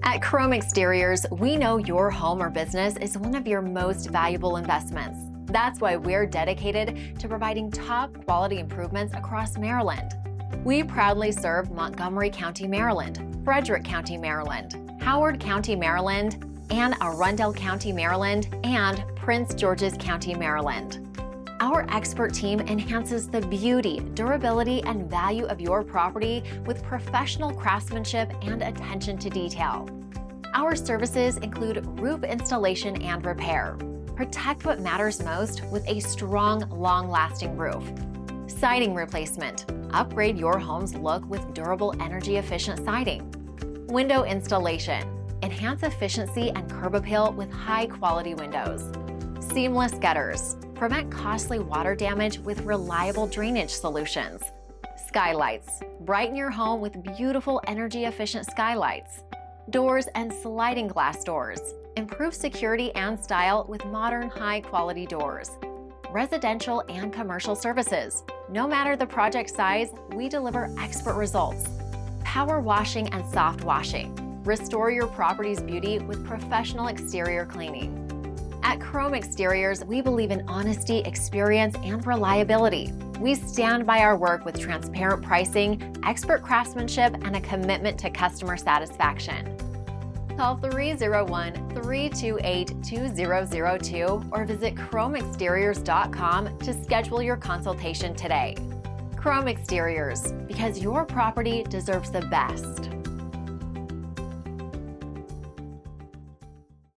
At Chrome Exteriors, we know your home or business is one of your most valuable investments. That's why we're dedicated to providing top quality improvements across Maryland. We proudly serve Montgomery County, Maryland, Frederick County, Maryland, Howard County, Maryland, and Arundel County, Maryland, and Prince George's County, Maryland. Our expert team enhances the beauty, durability, and value of your property with professional craftsmanship and attention to detail. Our services include roof installation and repair. Protect what matters most with a strong, long-lasting roof. Siding replacement. Upgrade your home's look with durable, energy-efficient siding. Window installation. Enhance efficiency and curb appeal with high-quality windows. Seamless gutters. Prevent costly water damage with reliable drainage solutions. Skylights. Brighten your home with beautiful, energy-efficient skylights. Doors and sliding glass doors. Improve security and style with modern, high-quality doors. Residential and commercial services. No matter the project size, we deliver expert results. Power washing and soft washing. Restore your property's beauty with professional exterior cleaning. At Chrome Exteriors, we believe in honesty, experience, and reliability. We stand by our work with transparent pricing, expert craftsmanship, and a commitment to customer satisfaction. Call 301-328-2002 or visit chromeexteriors.com to schedule your consultation today. Chrome Exteriors, because your property deserves the best.